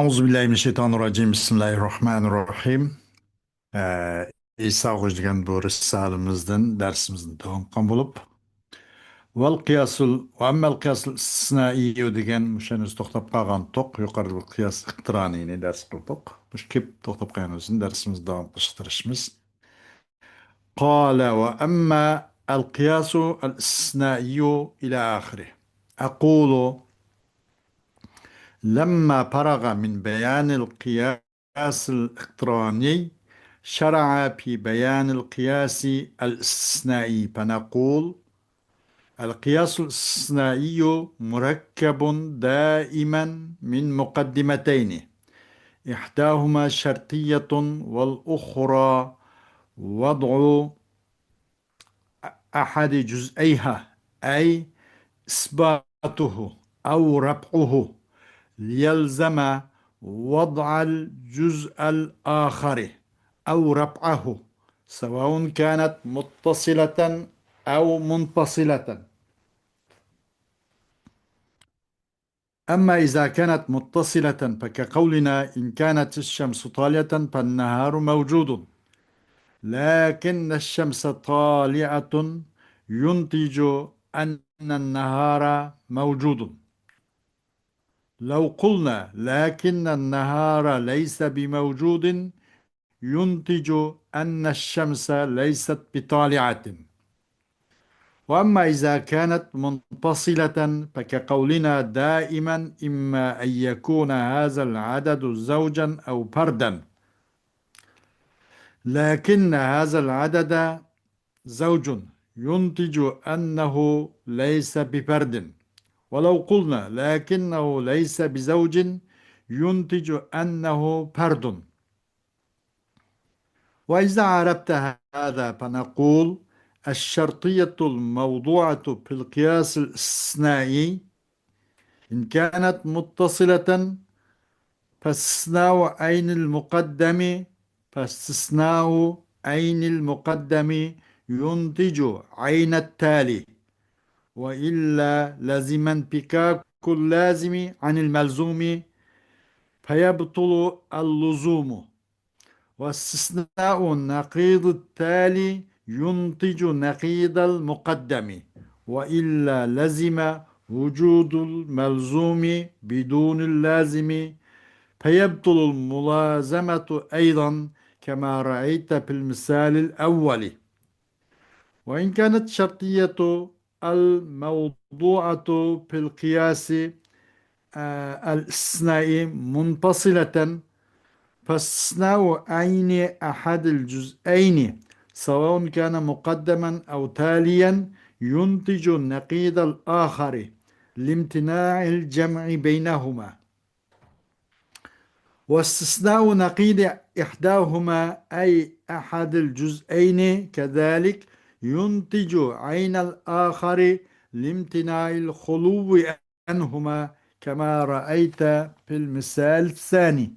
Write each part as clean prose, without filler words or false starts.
Euzubillahimineşşeytanirracim. Bismillahirrahmanirrahim. İsa Hoca bu risalemizden dersimizin devam bulup ve emmel kıyasul istisnai degen müşeniz toxtab qalgan toq yuqarı kıyas iqtiranini ders qildik. Muş kep toxtab qalgan özün dersimiz devam qilishtirishimiz. Qala ve amma el-qiyasu el-istisnai ila ahirih. Aqulu لما فرغ من بيان القياس الاقتراني شرع في بيان القياس الاستثنائي فنقول القياس الاستثنائي مركب دائما من مقدمتين إحداهما شرطية والأخرى وضع أحد جزئيها أي إثباته أو رفعه ليلزم وضع الجزء الآخر أو رفعه سواء كانت متصلة أو منفصلة. أما إذا كانت متصلة فكقولنا إن كانت الشمس طالعة فالنهار موجود، لكن الشمس طالعة ينتج أن النهار موجود. لو قلنا لكن النهار ليس بموجود ينتج أن الشمس ليست بطالعة. وأما إذا كانت منفصلة فكقولنا دائما إما أن يكون هذا العدد زوجا أو فردا، لكن هذا العدد زوج ينتج أنه ليس بفرد. ولو قلنا لكنه ليس بزوج ينتج أنه فرد. وإذا عرفت هذا فنقول الشرطية الموضوعة في القياس الاستثنائي إن كانت متصلة فاستثناء عين المقدم ينتج عين التالي، وإلا لزم انفكاك اللازم عن الملزوم فيبطل اللزوم، واستثناء النقيض التالي ينتج نقيض المقدم، وإلا لزم وجود الملزوم بدون اللازم فيبطل الملازمة أيضا كما رأيت في المثال الأول. وإن كانت شرطية الموضوعة في القياس الاستثنائي منفصلة فاستثناء عين أحد الجزئين سواء كان مقدما أو تاليا ينتج النقيض الآخر لامتناع الجمع بينهما، واستثناء نقيض إحداهما أي أحد الجزئين كذلك ينتج عين الآخر لامتناع الخلو عنهما كما رأيت في المثال الثاني.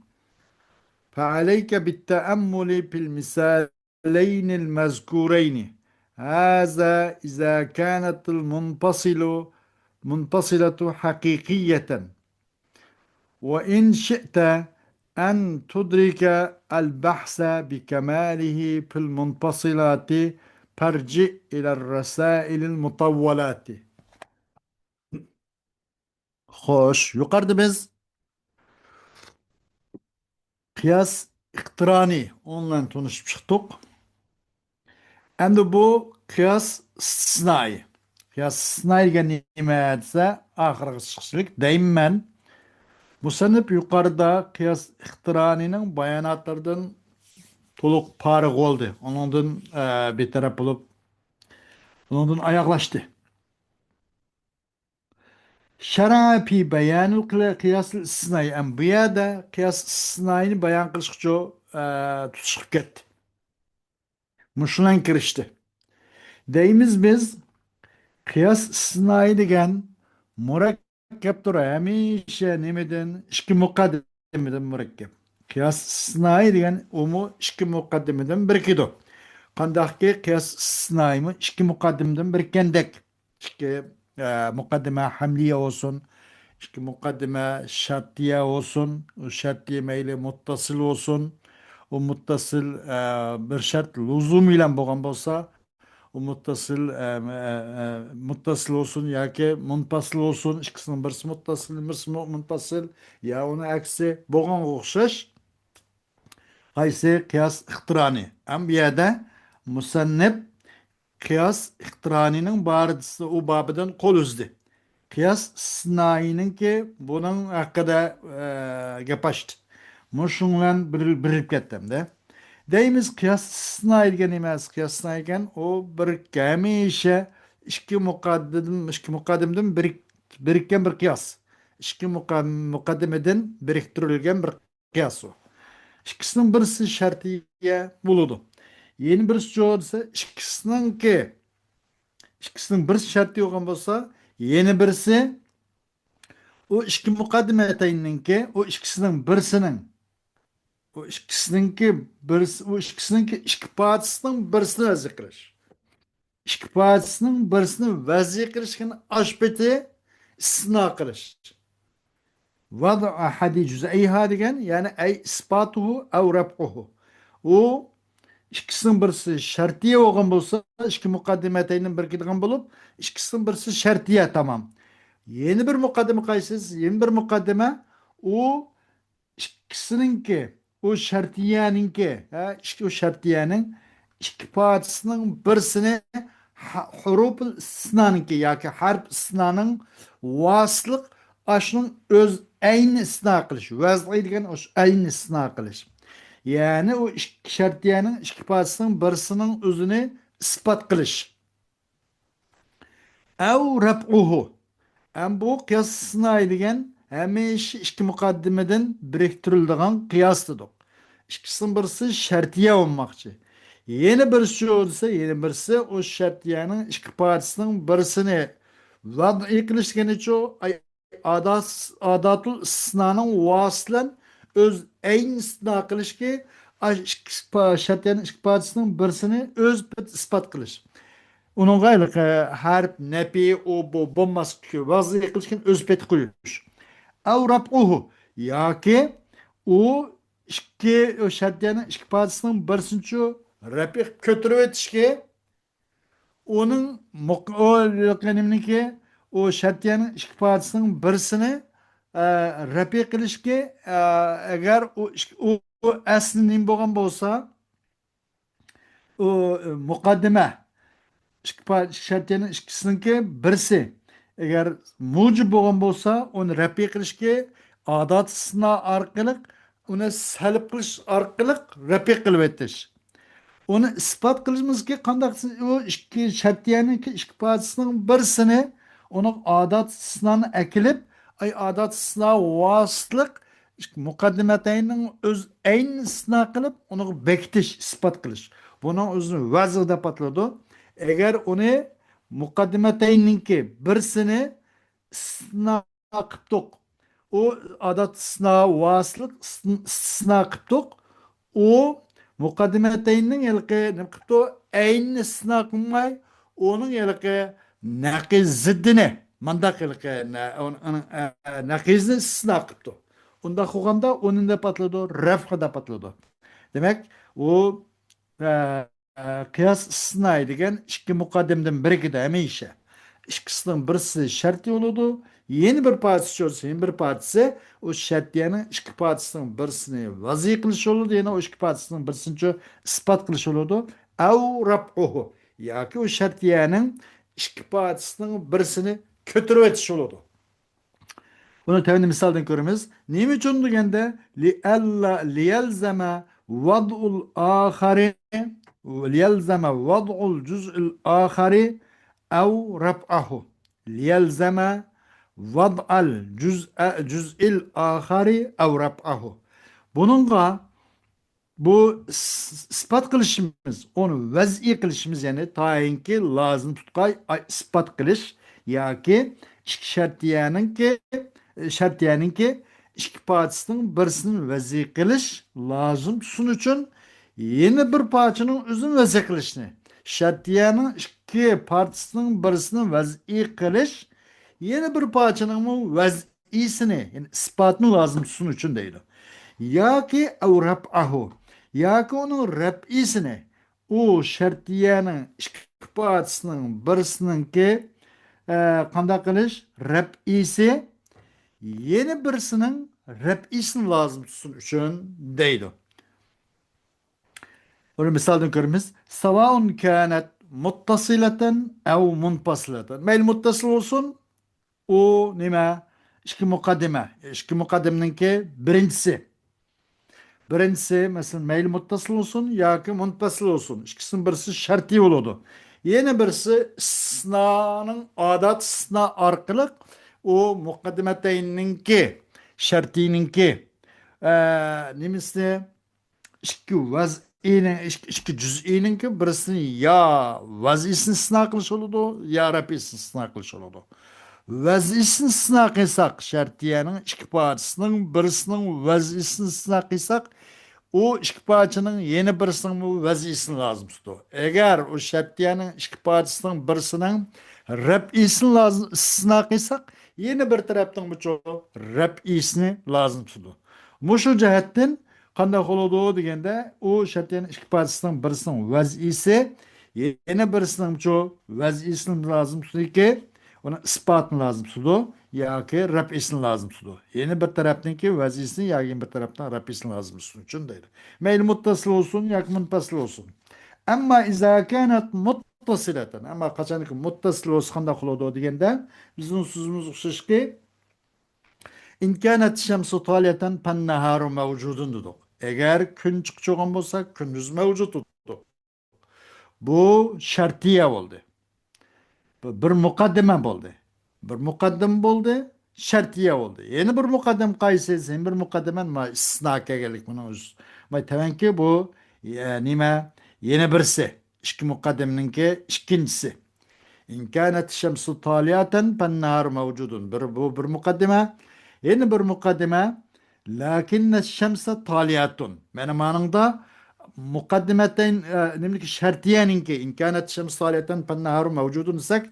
فعليك بالتأمل في المثالين المذكورين، هذا إذا كانت منفصلة حقيقية. وإن شئت أن تدرك البحث بكماله في المنفصلات فارجع إلى الرسائل المطولات. خوش yukarıda biz kıyas iqtirani onunla tanışıp çıktık. Endi bu kıyas istisnai. Kıyas istisnai degan nima desa, ahirgi chiqishlik deyman. Musannif yuqorida kıyas iqtiranining bayonotlaridan to'liq forig' bo'ldi. Ondan betaraf bo'lib, ondan oyoqlashdi. Şer'a fi beyanul kıyas istisnai. Bu yerda kıyas istisnaini bayon qilish uchun tutishib ketdi. Mushulan kirishdi. Deymiz biz kıyas istisnai degan murakkabdir. Hamisha nimadan? Ikki muqaddimidan murakkab. Kıyas istisnai degan umu ikki muqaddimidan birikidi. Qandaqki kıyas istisnaimi ikki muqaddimdan birikendek. İkki muqaddima hamliye olsun, İşte mukaddime şartiye olsun, o şartiye meyli muttasıl olsun. O muttasıl bir şart lüzum ile bo'lgan bo'lsa, o muttasıl olsun ya ki munfasıl olsun. İkisinin birisi muttasıl, birisi munfasıl ya onun aksi bo'lgan o'xshash. Qaysi qiyas ixtironi. Am bu yerda musannif qiyas ixtironining baridisi u bobidan qo'l uzdi. Qiyas istisnoiyninki buning haqida gap ochdi. Mushunlan birilib ketdimda. Deymiz qiyas istisnoiy degan emas. Qiyas istisnoiy ekan u bir hamisha ikki muqaddimdan birikkan bir qiyas. Ikki muqaddimadan biriktirilgan bir qiyas u. İkisining birisi shartiya bo'ladi. Yeni birisi jo'rsa ikkisining birisi sharti bo'lgan bo'lsa, yeni birisi o ikki muqaddima atayninki o ikkisiningki ikki partisining birisini vazir qilish. İkki partisining birisini vazir qilishni oshpeti istisno qilish. Vada ahadi juz'ayha degan, ya'ni ay isbatuhu aw rabquhu. O ikkisining birisi shartiya bo'lgan bo'lsa, ikki muqaddimatayning birikadigan bo'lib, ikkisining birisi shartiya tamam. Yeni bir mukaddime qaysiz? Yeni bir mukaddime o ikisininki, o şartiyaninki, o şartiyaning ikki parçasının birisini huruf istisnaninki yoki harf istisnaning vasliq ashning öz ayni istisno qilish. Vaz'i degan o'sha ayni istisno qilish. Ya'ni o ikki shartiyaning ikki parçasının birisining o'zini isbot qilish. Aw rab'uhu. Bu qiyas istisnoiy degan hamisha ikki muqaddimadan biriktiriladigan qiyosdir. İkisining birisi shartiya bo'lmoqchi. Yeni birisi bo'lsa, yeni birisi o shartiyaning ikki partisining birisini vad'i qilishganicha adatul istisnoning vositlan o'z ayni istisno qilishki, shartiyaning ikki partisining birisini o'z isbot qilish. Onun gaylık harp, nepi, o bu bommas ki vazı yıkılışken özpeti koyuyor. Ev rab'uhu. Ya ki o iki o şartlarının iki parçasının birisini rapi kötürü etişki onun o yönelimini ki o şartlarının iki parçasının birisini rapi kılışki eğer o aslının boğan olsa o mukaddime şartlarının ikisininki birisi. Eğer mucib bo'lgan bo'lsa, uni rafiy qilishga odat istisno orqali, uni salb qilish orqali rafiy qilib o'tish. Uni isbot qilishimizga qanday o ikki shartiyaning ikki parchasining birisini uni odat istisnoni akilib, ay odat istisno vositliq muqaddimatayning o'z ayni istisno qilib, uni bekitish, isbot qilish. Buning o'zini vazir deb ataladi. Eğer onu mukaddimeteyninki birisini istisna qildik, o adat istisna vasılık istisna qildik, o mukaddimeteynin yılqı ne qildi? Ayni istisna qilmay, onun yılqı naqiz ziddini, mandaq yılqı naqizni istisna qildi. Unda qilganda onun da patladı, rafqa da patladı. Demek o qiyas istisnoiy degan ikki muqaddimdan birikida hamisha ikkisining birisi shartiy bo'ladi, yeni bir partisi bo'lsa, yeni bir partisi o shartiyaning ikki partisining birisini vaziy qilish bo'ladi, yana o ikki partisining birisini isbot qilish bo'ladi. Aw rab'uhu yoki o shartiyaning ikki partisining birisini ko'tarib o'tish bo'ladi. Bunu tevni misaldan ko'ramiz. Nima uchun deganda liyalzama vad'ul axari ليلزم وضع الجزء الآخر أو رفعه ليلزم وضع الجزء الآخر أو رفعه. Bununla bu ispat kılışımız, onu vez'i kılışımız yani tayinki lazım tutkay ispat kılış ya ki şartiyanın ki iki parçasının birisinin vez'i kılış lazım tutsun için yeni bir parçanın özün vez'i kılışını, şartiyanın iki parçasının birisinin vez'i kılış, yeni bir parçanın vez'i iyisini yani ispatını lazım tutsun için değil. Ya ki ev rab'ahu ya ki onun rab'isini o şartiyenin ispatsının birisinin ki qanday qilish rab'isi yeni birisinin rab'isini lazım tutsun için değil. Onu misaldan görürüz. Savaun kânet muttasileten ev munfasileten. Mail muttasıl olsun o nima? İşki mukaddime. İşki mukaddiminki birincisi. Birincisi mesela mail muttasıl olsun ya ki munfasıl olsun. İkisinin birisi şartı oludu. Yeni birisi istisnanın adat istisna arkalık o mukaddimeteyninki şartininki nimisi ikki vaz'ini ikki cüz'ininki birisini ya vaz'isini istisna qilish oludu ya rafi'sini istisna qilish oludu. Vaz'isini istisna qilsak şartiyenin ikki parçasının birisinin vaz'isini istisna qilsak o ikki parçanın yeni birisinin vaz'isini lazım tutu. Eğer o şartiyenin ikki parçasının birisinin rab'isini lazım istisna qilsak yeni bir taraftan bu rab'isini lazım tutu. Muşu cihetten qanday qoladi deganda u shartiyani ikki parchasidan birisining vazisi yana birisining vazisini lazım tutiki uni isbotni lazım tutu yoki raf'isini lazım tutu. Yeni bir tarafdagi vazisini yoki bir tarafdan raf'isini lazım tutun uchun deydi. Mayli muttasil olsun yoki munfasil olsun. Amma iza kanat muttasilatan amma qachonki muttasil bo'lsa qanday qiladi deganda bizning so'zimiz o'xshashki İn kânet şemsu taliyeten penneharu mevcudun dedik. Eğer gün çıkacağın olsa gündüz mevcut dedik. Bu şartiye oldu. Bir mukaddime oldu. Bir mukaddim oldu, şartiye oldu. Yeni bir mukaddim kaysi, sen bir mukaddimen ma istisna kegelik bunu öz. Ma tevenki bu nime yeni birisi. İki mukaddiminki ikincisi. İn kânet şemsu taliyaten penneharu mevcudun. Bu bir mukaddime. Yeni bir mukaddime lakinne şemse taliyatun. Benim anımda mukaddimetten nemlik şartiyeninki imkanet şems taliyatun pennaharu mevcudun isek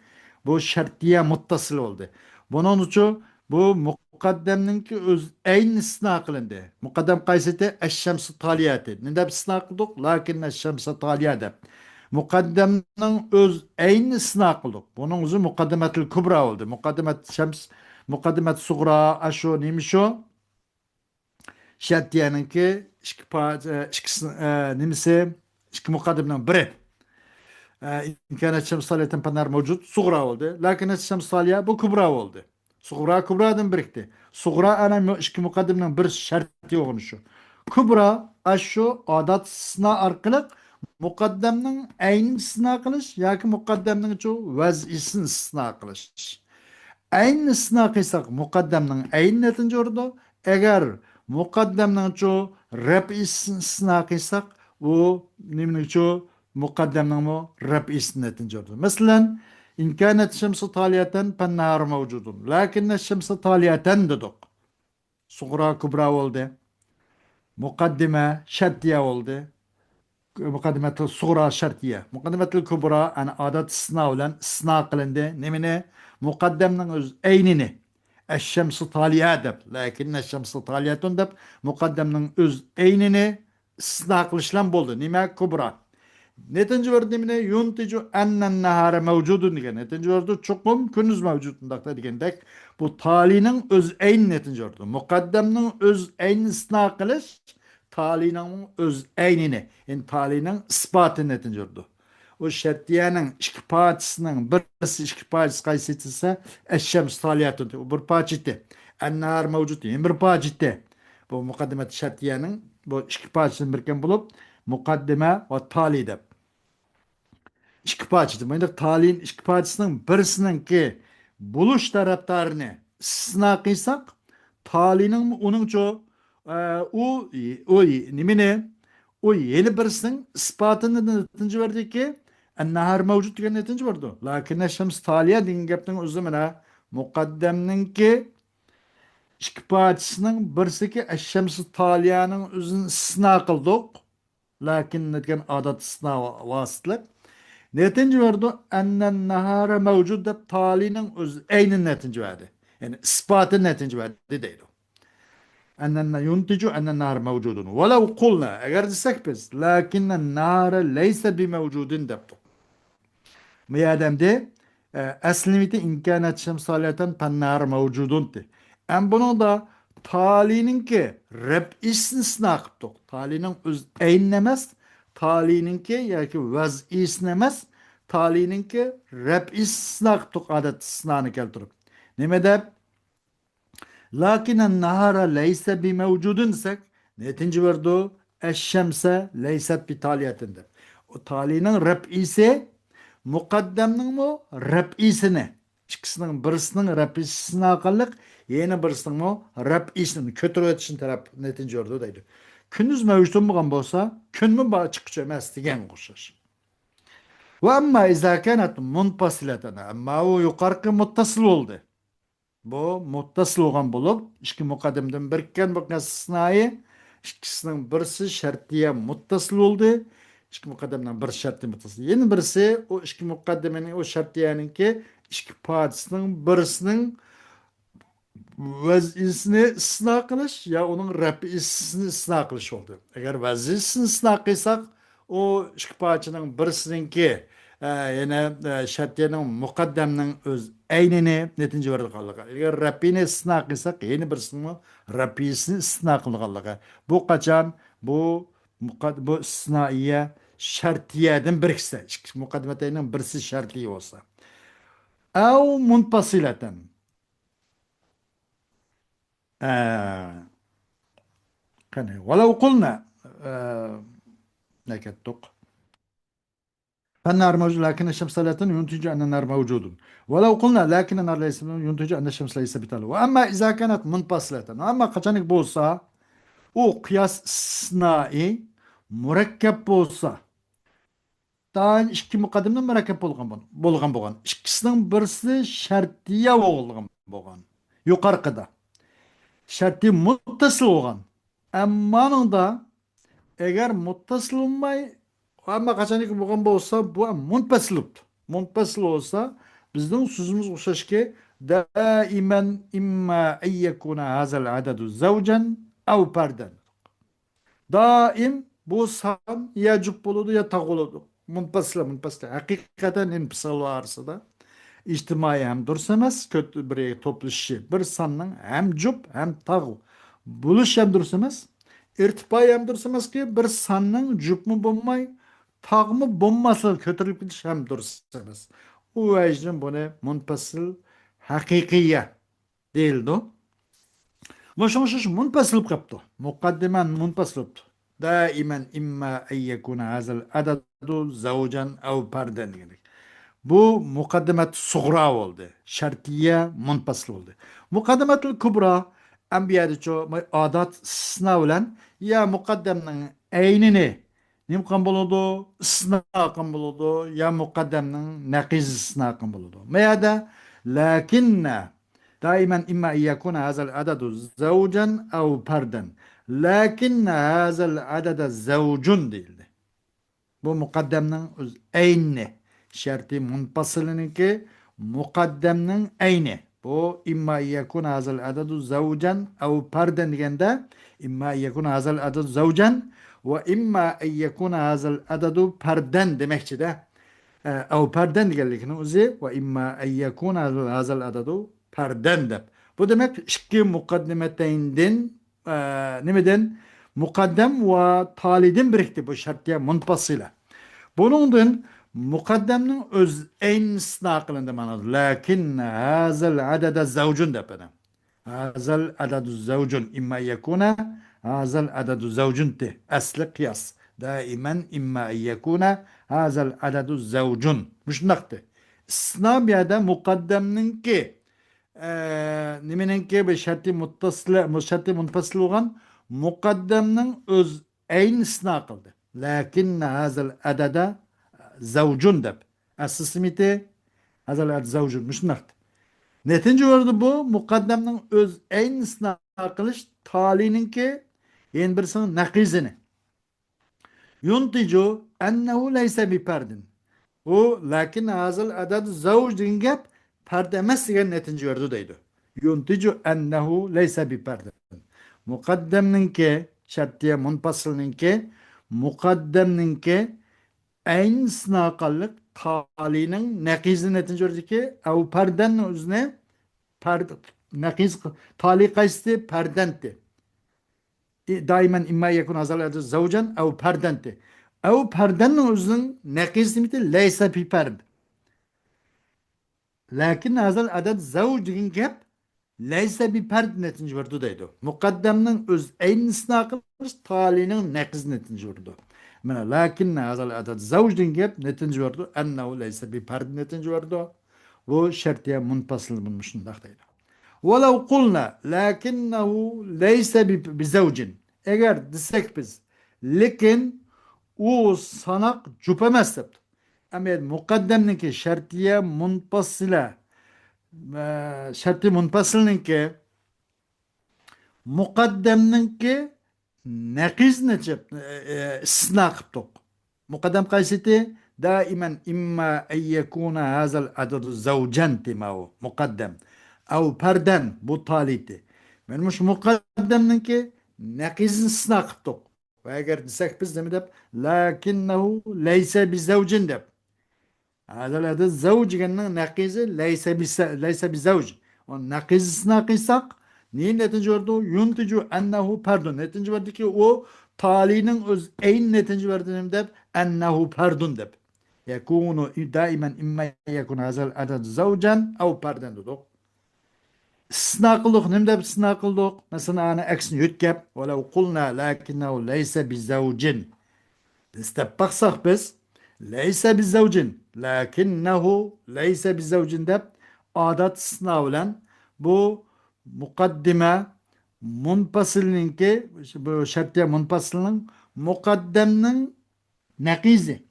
bu şartiye muttasıl oldu. Bunun için bu mukaddemninki öz aynı istisna kılındı. Mukaddem kayseti eşşemsi taliyatı. Nede istisna kıldık? Lakinne şemse taliyatı. Mukaddemnin öz aynı istisna kıldık. Bunun özü mukaddemetil kubra oldu. Mukaddemet şems mukaddemet sugra aşo neymiş o? Şartiyeninki nimisi iki mukaddimden biri. İn kânet şemsaliyeten panar mevcut sugra oldu. Lakin şemsaliye bu kubra oldu. Sugra kubradan birikti. Sugra ana iki mukaddimden bir şartı oluşu. Kubra aşu adat sına arkalık mukaddemnin aynı sına kılış yoki mukaddemnin çoğu vazisini sına kılış. Aynısına kıysak mukaddemnin aynı netince orada. Eğer mukaddemnin çoğu rap istisna kıysak bu nemin çoğu mukaddemnin mu rap istisna netince orada. Mesela in kânet şemsi taliyeten pennâr mevcudun. Lakinne şemsi taliyeten dedik. Suğra kubra oldu. Mukaddime şartiye oldu. Mukaddimetul suğra şartiye. Mukaddimetul kubra yani adet istisna bilen istisna kılındı. Nemine? Mukaddemnin öz eynini. Eşşemsi taliye dep. Lakin eşşemsi taliyetun dep. Mukaddemnin öz eynini istisna kılışlan boldu. Nime? Kubra. Netinci verdi nemine? Yunticu ennen nehare mevcudun digen. Netinci verdi? Çokum kündüz mevcudundakta digendek. Bu talinin öz eyni netinci verdi. Mukaddemnin öz eynini istisna kılış talinin öz eynini, yani talinin ispatı netince oldu. O şartiyenin iki parçasının birisi iki parçası kaysetilse eşşems taliyatı o bir parçaydı. Ennahar mevcut yani bir parçaydı. Bu mukaddimet şartiyenin bu iki parçasını birken bulup mukaddime ve talide. İki parçaydı. Yani talihin iki parçasının birisinin ki buluş taraftarını istisna kıysak talinin onun çoğu o nimine o yeni birisinin ispatını netince verdi ki ennahar mevcut diye netince verdi. Lakin şems taliye din gapning özü mena mukaddemnin ki iki parçasının birisi ki şems taliyenin özünü istisna kıldık. Lakin netken adat istisna vasıtlık. Netince verdi ennen nahara mevcut dep talinin öz eynin netince verdi. Yani ispatı netince verdi deydi. Ennenne yunticu ennen nar mevcudun. Velev kulna, eğer desek biz, lakinnen nare leyse bi mevcudun deptu. Madem eslimiti imkanet şemsaliyeten pennar mevcudunti. En bunu da talinin ki rep istisna kıptık. Talinin öz eynlemez. Talinin ki ya ki vaz isnemez. Talinin ki rep istisna kıptık adet istisnanı keltirip. Nime Lakinen nahara leyse bi mevcudun isek netinci verdu eşşemse leyset bi taliyetinde. O talinin rep'isi mukaddemnin mu rep'isini. İkisinin birisinin rep'isine akıllık yeni birisinin mu rep'isini kötü ötüşün taraf netinci verdu deydi. Kündüz mevcudun bugan bolsa kün mü bağ çıkıcı emas degen koşar. Ve amma izâ kânet munpasileten amma o yukarıki muttasıl oldu. Bu muttasıl olan bulup, iki mukaddemden birikken bu istisnai, ikisinin birisi şartiye muttasıl oldu. İki mukaddemden bir şartiye muttasıl. Yeni birisi o iki mukaddemenin o şartiyenin ki iki padisinin birisinin vazisini istisna kılış ya onun rafisini istisna kılış oldu. Eğer vazisini istisna kıysak o şıkpachının birisininki yine şartiyenin mukaddeminin öz aynini netince verdi kallığa. Eğer rafini istisna kıysak yeni birisinin rafisini istisna kıllığa. Bu kaçan bu istisnaiye şartiyeden birikse. Mukaddemeteyinin birisi şartiye olsa. Ev munpasileten. Ee, ولو قلنا نكتق فالنار موجود لكن الشمس لا ينتج أن النار موجود ولو قلنا لكن النار ليس ينتج أن الشمس ليس بتالو وأما إذا كانت منفصلة أما قشانك بولسا o kıyas istisnai mürekkep bolsa daha iki mukaddimden mürekkep bolgan. İkisinin birisi şartiye bolgan. Yukarıda. Şarti muttasıl olgan. Ammanın da eğer muttasıl olmay ama kaçanik bulgan olsa bu munpasiluptu. Munpasil olsa bizden sözümüz uçaş ki daimen imma en yekuna hazel adadu zavcen ev perden. Daim bu san ya cüp buludu ya tak oludu. Munpasila. Hakikaten inpisal varsa da İçtimai hem dursamaz, kötü bir topluşu bir sanның hem cüp hem tağ. Buluş hem dursamaz, irtipai hem dursamaz ki bir sanның cüp mü bulmay, tağ mı bulması kötülük gidiş hem dursamaz. O vecden bunu munpasıl hakikiye değildi. Moş munpasıl kaptı. Mukaddimen munpasıl. Daimen imma en yekuna hazel adadu zavcan ev parden. Bu mukaddemet suğra oldu. Şartiye munpasıl oldu. Mukaddemetul kubra enbiyada ço adat sınavlan ya mukaddemnin eynini nimkan buludu, sınavkan buludu ya mukaddemnin naqiz sınavkan buludu. Meyada lakinne daimen imma yakuna hazal adadu zavcan ev parden. Lakinne hazal adada zavcun değildi. Bu mukaddemnin eyni şerti munfasılının ki mukaddemnin eyni. Bu imma yekun hazal adadu zavcan ev parden degende imma yekun hazal adadu zavcan ve imma yekun hazal adadu parden demekçi de ev parden degelikini uzi ve imma yekun hazal adadu parden de. Bu demek iki mukaddemeteynden nemeden mukaddem ve talidin birikti bu şartiye munfasıyla. Bunun mukaddemnin öz en sınaqlında manadı. Lakin hazel adada zavcun depeden. Hazel adadu zavcun imma yekuna hazel adadu zavcun te. Aslı kıyas. Daimen imma yekuna hazel adadu zavcun. Müşnaktı. Snabiyada mukaddemnin ki nimeninki bir şartı muttasıl olan mukaddemnin öz en sınaqıldı. Lakin hazel adada zavcun deb. Asısımiti hazel ad zavcun müşnakt. Netince oldu bu? Mukaddemnin öz en kılış talininki en birisinin nakizini. Yunticu ennehu leyse bi perdin. O lakin hazel adad zavc din gap perde emas degan netince verdi deydi. yunticu ennehu leyse bi perde. Mukaddemninki şartiye munfasılninki mukaddemninki en sınakallık talinin nekizin netince ki ev perden üzne perde nekiz tali kaysti perdenti. Daimen imma yekun hazal adı zavcan ev perdenti. Ev perdenin üzün nekiz limiti leyse bi perd. Lakin hazal adet zavc gap leyse bir perd netinci vurdu deydi. Mukaddemnin öz eynisine kılmış talinin nekiz netinci vurdu. Mena lakin hazal adet zavcdin gap netinci vurdu. Ennehu leyse bir perd netinci vurdu. Bu şertiye munfasıl bulmuşsun deydi. Velev kulna lakinnehu leyse bi zavcin. Eğer desek biz lekin o sanak cüpemez septi. Ama mukaddemninki şertiye munfasıla şartı munfasilninki muqaddamninki naqiz necip istisna qiptuq. Muqaddam qaysiti daiman imma en yekuna hazal adadu zawjan timahu muqaddam av pardan bu taliti. Men mush muqaddamninki naqiz istisna qiptuq. Ve eğer desek biz demedip lakinnehu leyse bi zawjin deb. هذا الزوج قلنا ناقص ليس بزوج ناقص ناقصak neyin netince verdi? Yunticu ennehu pardon. Netince verdi ki o talinin öz eyn netince verdiğini de ennehu pardon de. Yekunu daimen imme yekun hazel adad zavcan ev pardon dedik. İstisna kıldık. Ne de istisna kıldık? Mesela ana eksini yütkep. Velev kulna lakinnehu leyse bizavcin. İstepaksak biz leyse bizzevcin lakinnehu leyse bizzevcin de adat sınavlen bu mukaddime munfasilininki bu şartiye munfasilinin mukaddemnin nekizi.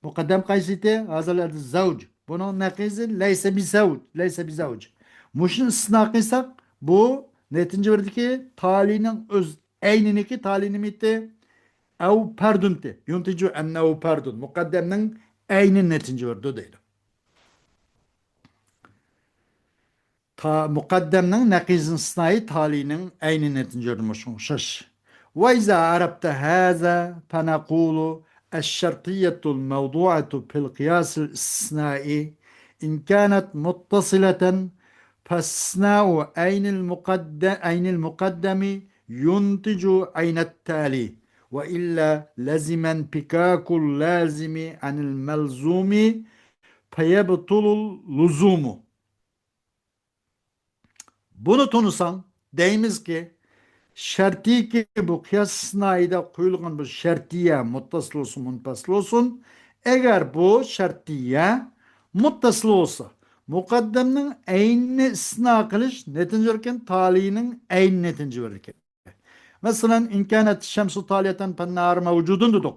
Mukaddem kaysiti hazırladı zavc. Bunun nekizi leyse bizzevc. Leyse bizzevc. Muşun istisnakıysak bu netince verdi ki talinin öz eyniniki talini mitti ev perdunti. Yunticu ennehu perdun. Mukaddemnin eynin netince verdi değil. Ta mukaddemnin nekizin sınayı talinin eynin netince vermişsin. Şaş. Ve izâ arabte hâzâ fenekûlu الشرطية الموضوعة في القياس الاستثنائي إن كانت متصلة فاستثناء أين المقدم ينتج أين التالي وإلا لزم انفكاك اللازم عن الملزوم فيبطل اللزوم. Bunu tunusan deyimiz ki şartı ki bu kıyas sınavında koyulgan bu şartiye muttasıl olsun munfasıl olsun. Eğer bu şartiye muttasıl olsa mukaddemnin aynı istisna kılış netince verirken talinin aynı netince verirken. Mesela imkanet şemsu taliyeten fennâr mevcudun dedik.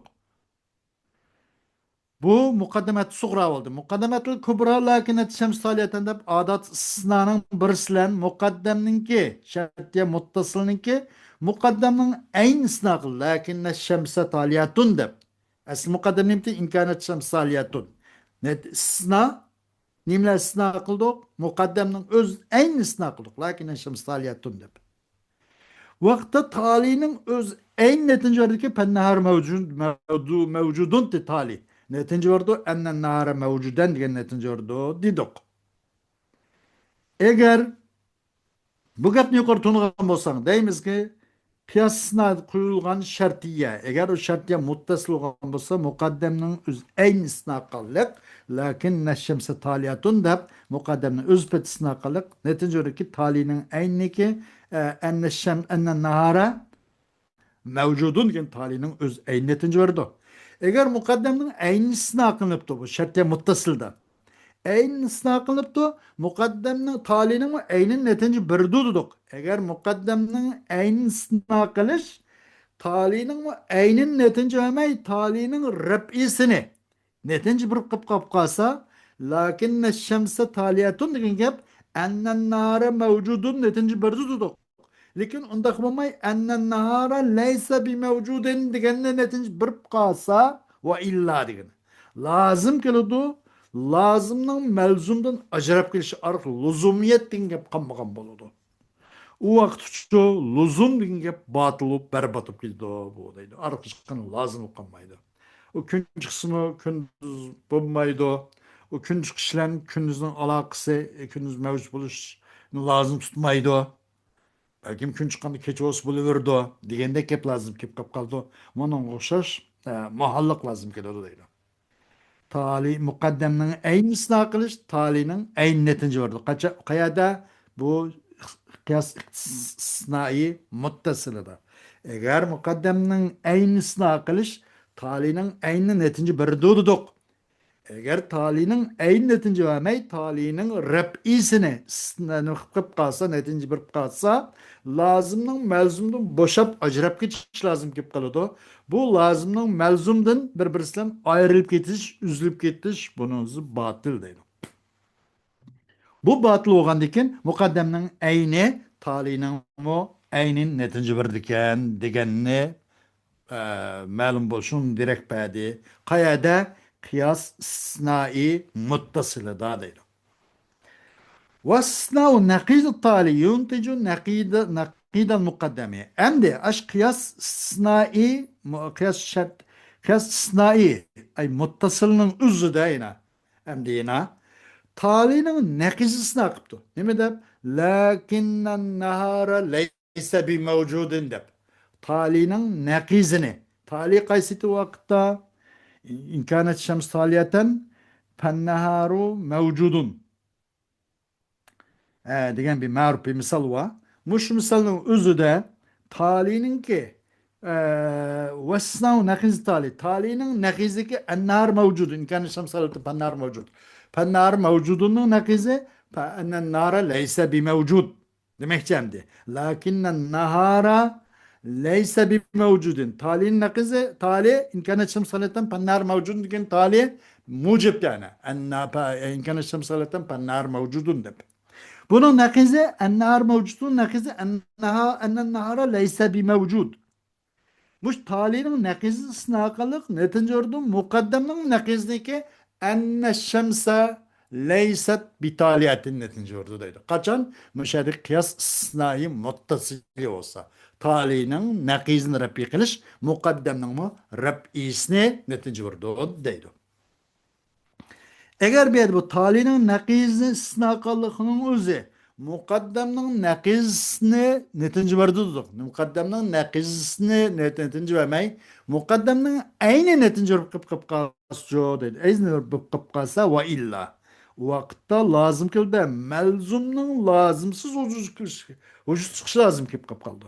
Bu mukaddemet sugra oldu. Mukaddemetul kubra lakinet şems taliyeten de adat istisnanın birisilen mukaddemninki şartiye muttasılınki mukaddemnin aynı istisna kıl. Lakinne şemse taliyetun de. Asıl mukaddemninki imkanet şems taliyetun. Net istisna nimle istisna kıldık. Mukaddemnin öz aynı istisna kıldık. Lakinne şems taliyetun de. Vakta talinin öz en netince vardı ki pennahar mevcudun ti tali. Netince vardı ennen nahara mevcuden diye netince vardı dedik. Eğer bu gapni yukarı tunugan bolsan deymiz ki piyasasına koyulgan şartiye eğer o şartiye muttasıl olgan bolsa mukaddemnin öz en istisna kallık lakin neşşemse taliyatun da mukaddemnin öz petisna kallık netince vardı ki talinin en ki ennen nahara mevcudun gen talinin öz eynetince vardı. Eğer mukaddemnin eynisine akınıptı bu şartiye muttasılda. Eynisine akınıptı mukaddemnin talinin eynin netince bir duduk. Eğer mukaddemnin eynisine akılış talinin eynin netince emey talinin rəb'isini netince bir kıp kalsa lakin şemse taliyatun degen gap ennen nara mevcudun netince bir duduk. Lekin unda qilmay annen nahara laysa bi mevcudin deganni netince bir qalsa va illa degan. Lazım keladi lazımның melzumdan ajrab kelishi arqali luzumiyet degan gap qolmagan bo'ladi. U vaqt uchu luzum degan gap botil bo'lib barbod bo'lib ketdi bu deydi. Arqi chiqqan lozim bo'lib qolmaydi. U kun chiqsimi kunduz bo'lmaydi. O kun chiqishlan kunduzning aloqasi, kunduz mavjud bo'lishni lozim tutmaydi. Balkim kun chiqqanda kecha bo'lsa bo'laverdi degandek gap lozim kelib qoldi. Mana o'xshash mahalliq lozim keladi deydi. Tali muqaddamning aynısını qilish talining ayn netinci vardı. Qayada bu qiyas istisnai muttasılida. Eğer muqaddamning aynısını qilish talining ayni netinci bir dedik. Eğer talinin ayn netinci vermey talinin rəb'isini istisnani qilib qalsa netinci bir qalsa lazımның melzumdan boşap ajrab ketish lazım kelib qoladi. Bu lazımның melzumdan bir-birisidan ayrılıp ketish, üzülüp ketish bunisi batıl deydi. Bu batıl bo'lgandan keyin muqaddamning ayni talining mu aynin netinci bir ekan deganni ma'lum bo'lsin direkt badi. Qayada kıyas istisnai muttasılida deydi. واستثناء النقيض التالي ينتج نقيض المقدمة. عندي اش قياس استثنائي قياس شرط قياس استثنائي اي متصلن üzüdeyine عندنا تاليnin نقيضısını akıptı. Ne mi dep? Lakinnen nahara leyse bi mevcudun dep. Talinin naqizini. Tali kaysiti vakitte in kânet şems taliyeten fenneharu mevcudun. Degan bir ma'ruf bir misal var. Muş misalın özü de talinin ki vesnav nakiz tali. Talinin nakizi ki ennahar mevcudun. İn kânet şems taliyeten fennahar mevcud. Fennahar mevcudunun nakizi ennen nara leyse bi mevcud. Demek cemdi. Lakinnen nahara leyse bi mevcudun. Talinin nakizi tali in kânet şems taliyeten fennahar mevcudun. Diken tali mucib yani. İn kânet şems taliyeten fennahar mevcudun dep. Bunun nakizi ennahar mevcudun nakizi ennen nahara leyse bi mevcud. Muş talinin nakizi sınakalık netince ordu mukaddeminin nakizindeki enne şemse leyset bi taliyetin netince ordu deydi. Kaçan müşerik kıyas sınayı muttasili olsa talinin nakizini rabbi kılış mukaddeminin mu rabbisini netince ordu deydi. Eğer bir bu talinin nakizini istisnakallıkının özü mukaddemnin nakizini netinci verdi dedik. Mukaddemnin nakizini netinci vermey. Mukaddemnin aynı netinci verip kıp kalsıyor dedi. Eyzni verip kıp kalsa ve illa. Vakıtta lazım ki de melzumның lazımsız ucuz çıkışı lazım ki kıp kaldı.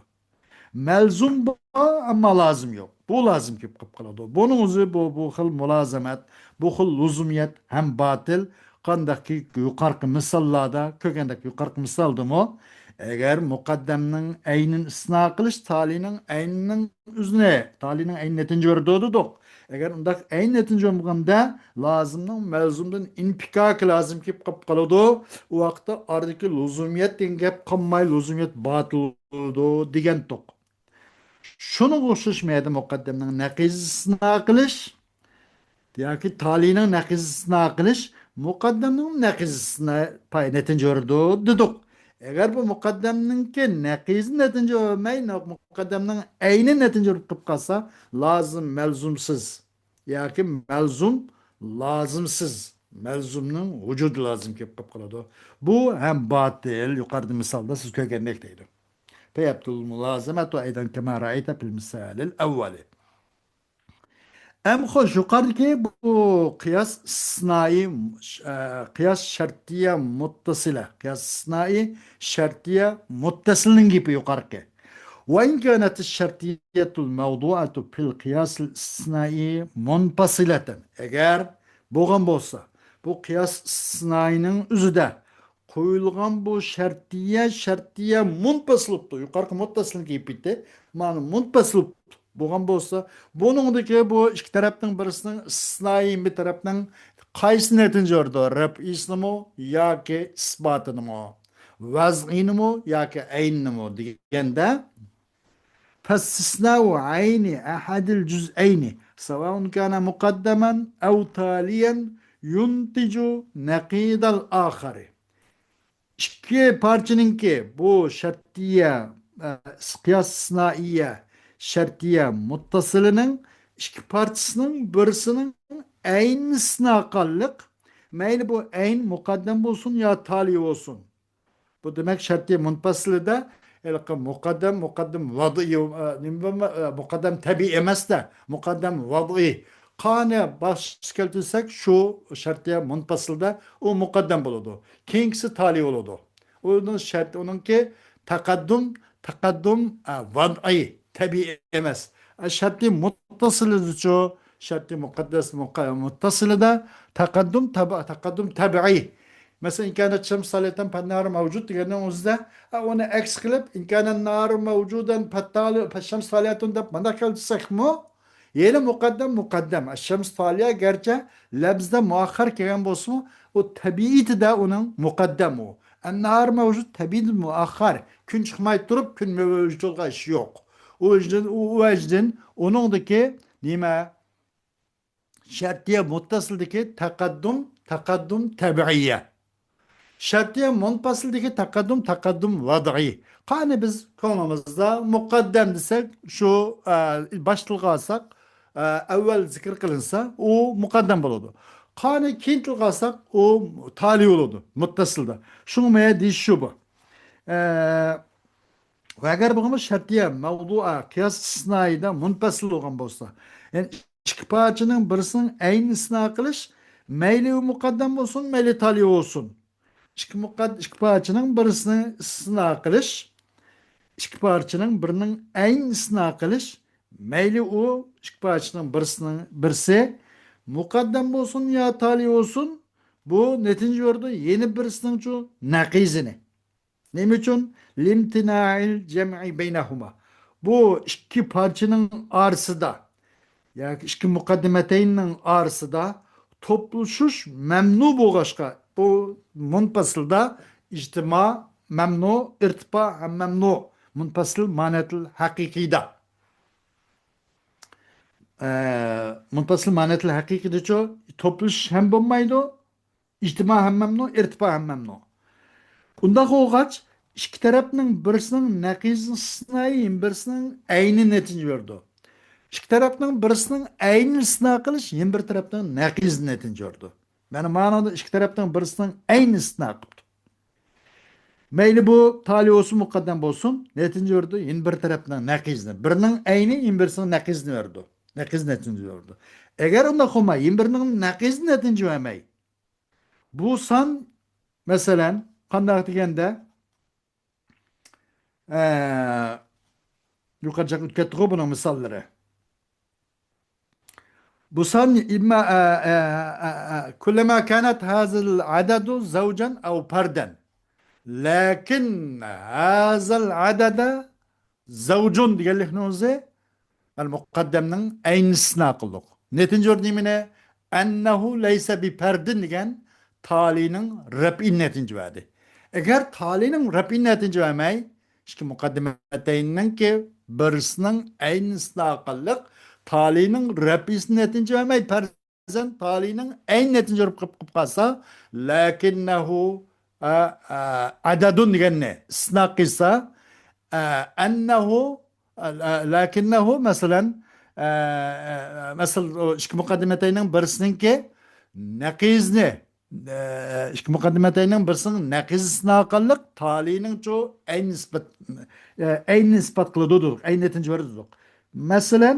Melzum bu ama lazım yok. Bu lazım ki qıpqaladı. Bunun özü bu xil mulazamat, bu xil luzumiyet hem batil. Qandaki yuqarqı misallarda, kökendeki yuqarqı misaldımı eğer muqaddemnin aynin istisna qilish talinin ayninin üzüne, talinin ayn netinci verdidik. Eğer undak ayn netinci olmaganda lazımның melzumdan infikak lazım ki qıpqaladı. O vaqtda ardaki luzumiyet degan gap qolmay luzumiyet batil oldu degan toq. Şunu o'xshashmaydi muqaddamning naqizini qilish yoki taliyning naqizini qilish muqaddamning naqizini netinci verdi dedik. Eğer bu muqaddamninki naqizi netinci vermey muqaddamning ayni netinci verib qilib qolsa lazım melzumsiz yoki melzum lazımsız melzumning vujudi lazım kelib qoladi. Bu hem batil yuqorida misolda siz ko'rgandek deydi. فيبدو الملازمة أيضا كما رأيت في المثال الأول. أم خوش yukarı ki bu kıyas sınai kıyas şartiye muttasile kıyas sınai şartiye muttasılın gibi yukarı ki. وإن كانت الشرطية الموضوعة في القياس الاستثنائي منفصلة. Eğer boğan bolsa bu kıyas istisnainin üzüde koyulgan bu şartiye muntasılıptı. Yukarı muttasılık gibi bitti. Manu muntasılıp boğan bolsa bunundaki bu iki taraftan birisinin istisnai bir taraftan qaysı netince orada rab ismi yoki isbatını mı vaz'ini mi yoki aynini mi deganda فاستثناء عين أحد الجزئين سواء كان مقدما أو تاليا Yunticu naqidal ahari. İki parçanınki bu şartiye, kıyas sınaiye, şartiye muttasılının iki parçasının birisinin aynısına kallık. Meyli bu ayn mukaddem olsun ya tali olsun. Bu demek şartiye munfasılı da mukaddem vad'i mukaddem tabi emas da mukaddem vad'i qane baş keltirsek şu şartiye munfasılda o mukaddem buludu. Keyingisi tali oludu. Onun şart onunki takaddum vad'i tabi emas. Şartiye muttasılı şu şartiye muttasılı da takaddum tabi'i. مثلا إن كانت شمس صالحة فالنهار موجود لأنه وزده وأنا إكس كليب إن كان النهار موجودا فالشمس صالحة ده ما دخل سخمه يلا مقدم الشمس طالعة جرجة لبس ده مؤخر كمان بصمه والتبييت ده onun مقدمه النهار موجود تبييت مؤخر gün çıkmayı durup gün mevcut olga iş yok. O yüzden onundaki nime şartiye muttasıldaki takaddum tabiiye. Şartiye munfasıldaki takaddum vad'i. Hani biz konumuzda mukaddem desek şu başlığı alsak evvel zikir kılınsa o mukaddem oldu. Hani kintil alsak o tali oldu muttasılda. Şunu meye diş şu bu. Ve eğer bu şartiye mevdu'a kıyas istisnaida munfasıl olan bolsa yani iki parçanın birisinin aynısına kılış meyli mukaddem olsun meyli tali olsun. İki parçanın birisini istisna kılış, iki parçanın birinin aynısına kılış, meyli o iki parçanın birisi mukaddem olsun ya tali olsun, bu netince orada yeni birisinin şu nakizini. Ne için? Limtina'il cem'i beynehuma. Bu iki parçanın arasında yani iki mukaddimeteynin arasında topluşuş memnu boğaşka. Bu munfasılda ictima memnu, irtipa hem memnu. Munfasıl manetil hakikida. Munfasıl manetil hakikida ço topluluş hem bulmaydı, ictima hem memnu, irtipa hem memnu. Bunda koğaç iki tarafının birisinin nakizini birisinin ayni netince verdi. İki tarafının birisinin aynı istina kılış, yeni bir taraftan nakiz netince oldu. Yani manada iki taraftan birisinin aynı istina kıldı. Meyli bu tali olsun mukaddem olsun, netince oldu, yeni bir taraftan nakizini. Birinin aynı, yeni birisinin nakizini verdi. Nakiz netince oldu. Eğer onda kuma, yeni birinin nakiz netince vermeyi, bu san, mesela, kandak degende, yukarıcak ütkettiği bunun misalları. بصن إما كلما كانت هذا العدد زوجا أو فردا لكن هذا العدد زوج قال لك نوزي المقدمның aynısına kıldık. Netince örneğine ennehu leyse bi perdin diyen talinin rab'in netince verdi. Eğer talinin rab'in netince vermeyi işte mukaddimeteyinin ki birisinin aynısına kıldık talinin rab'isini netince vermeyi perzen talinin aynı netince verip kalsa lakinnehu adadun diyen ne? Snakisa ennehu lakinnehu mesela mesela iki mukaddimeteynin birisininki nakizni iki mukaddimeteynin birisinin nakizisine akallık talinin çoğu aynı nisbat kılıdıdır. Aynı netince veridir. Mesela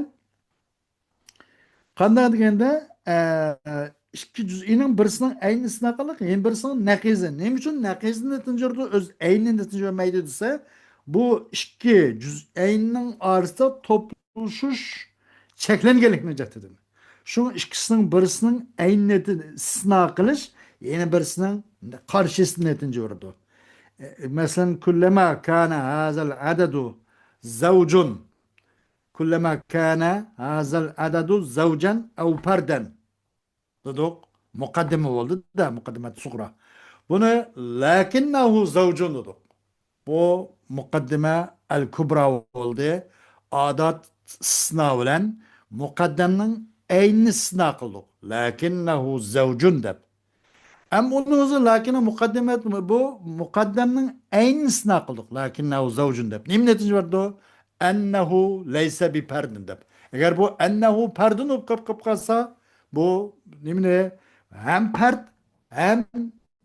qanday deganda ikki juz'iyning birisining aynısına qiliq, yana birisining naqizi. Nima uchun naqizni netinjirdi o'z ayni netinjirmaydi desa, bu ikki juz'ayning orasida to'plashish cheklanganlikni aytadi. Shu ikkisining birisining aynini istisno qilish, yana birisining qarshisini netinjirdi. Masalan, kullama kana hazal adadu zawjun كلما كان هذا العدد زوجا أو فردا dedik mukaddime oldu da mukaddimet sugra. Bunu lakinnehu zavcun dedik. Bu mukaddime el kubra oldu. Adat istisna bilen mukaddemnin aynı istisna kıldık. Lakinnehu zevcun deb. Ama onun özü lakine mukaddemet bu mukaddemnin aynısını kıldık. Lakinnehu zavcun deb. Nim netice vardı o? Ennehu leyse bi perdin deb. Eğer bu ennehu perdin olup kap kalsa bu nimine hem pert hem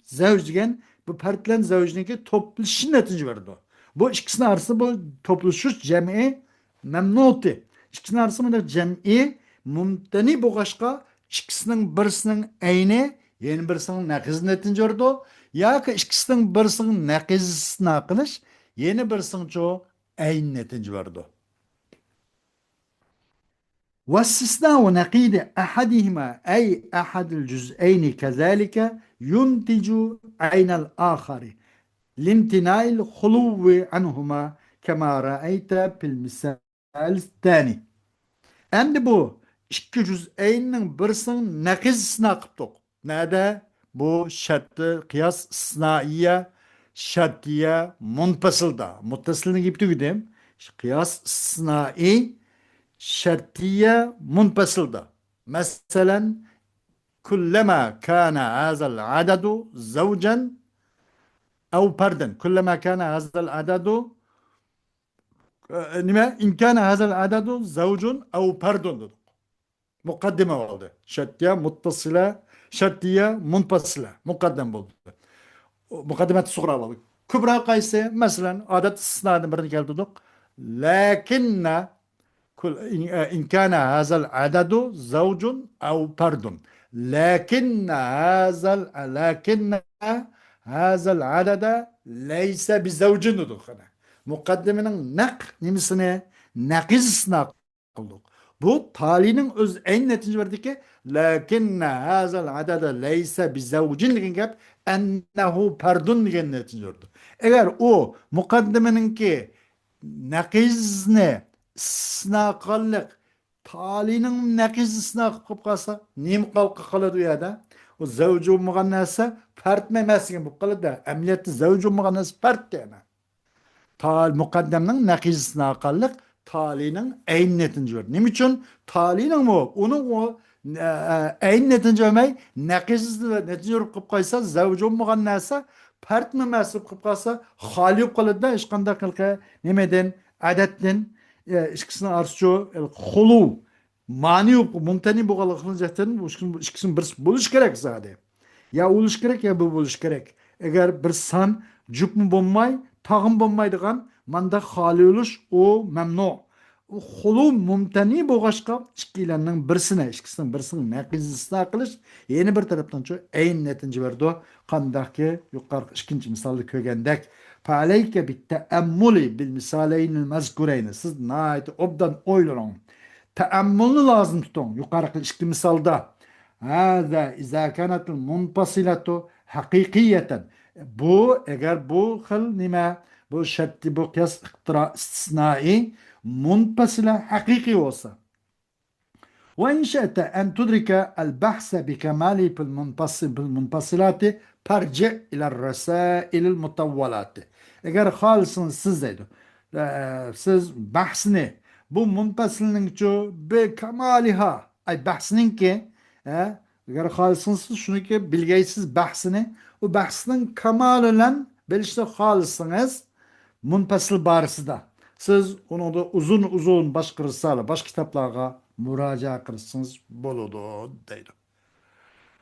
zevc degan bu pert bilen zevcniki topluşı netice vardı o. Bu ikisinin arası bu topluşuş cem'i memnuti. İkisinin arası mı cem'i mumteni bu başka ikisinin birisinin ayni yeni birisinin naqiz netince gördü. Ya ki ikisinin birisinin naqizini qilish, yeni birisinin ço ayn netince gördü. واستثناء نقيض أحدهما أي أحد الجزئين كذلك ينتج عين الآخر لامتناع الخلو عنهما كما رأيت في المثال الثاني. Endi bu ikki cüz'eynin birisinin naqiz istisna qıptık. Nerede? Bu şartlı kıyas istisnaiye şartiye munfasılda. Muttasılını gibi tüydüm. Kıyas istisnai şartiye munfasılda. Mesela kullama kana hazal adadu zavcan أو pardon كلما كان هذا العدد إن كان هذا العدد زوج أو pardon dedik. Mukaddime oldu. Şartiye muttasile, şartiye munfasile. Mukaddem oldu. Mukaddimet suğra oldu. Kübra kayse mesela adet istisnadan birini geldik. Lakinne إن كان هذا العدد زوج أو فرد لكن هذا العدد ليس بزوج دخنا مقدمının nimisine nakizsine kıldık. Bu talinin öz en netice verdi ki lakinne hazal adada leyse bizevcin degen gap ennehu pardun degen netice verdi. Eğer o mukaddemenin ki nakizni sınaqallık talinin nakizisine kılıp kalsa nim kalkı kaladı ya da o zevcu muğannası fert memesigen bu kaladı. Emniyette zevcu muğannası fert diyene. Tal mukaddemnin nakizisine akallık talinin eyn netince ver. Nim için talinin onun o eyn netince vermey nakizisine netince verip kılıp kalsa zevcu muğannası fert memesi kılıp kalsa hali kaladı da işkanda kılka nemeden adetten ikisini arzucu hulu mani mumtani bu kalıkını zaten bu ikisinin bir buluş gerek zaten. Ya oluş gerek ya bu buluş gerek. Eğer bir san cüp mü bulmay, tağım bulmaydıgan manda hali oluş o memnu. O hulu mumtani bu başka ikilerinin birisine, ikisinin birisinin nakizisine kılış yeni bir taraftan şu en netinci verdi o. Kandaki yukarı ikinci misalda kögendek. فعليك بالتأمل بالمثالين المذكورين. Siz nait obdan oylanın. Teammülünü lazım tutun. Yukarı iki misalda. Hâzâ izâ kânetil munfasiletu hakikiyeten. Bu eğer bu hıl nime bu şartı bu kıyas istisnai munfasile hakiki olsa. وإن شئت أن تدرك البحث بكماله في المنفصلات فارجع إلى الرسائل المطولات. Eğer halsınız siz deydi. Siz bahsini bu munfasilinin çoğu be kamaliha ay bahsinin ki eğer halsınız siz şunu ki bilgeysiz bahsini o bahsinin kamalıyla belişte halsınız munfasil barısıda. Siz onu da uzun uzun başka risale, başka kitaplarga müracaat kılsınız boludu deydi.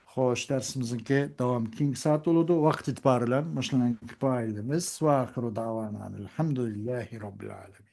Hoş dersimizin devam king saat oludu. Vakt itibariyle başlanan kifayelimiz ve ahiru davana elhamdülillahi rabbil alemin.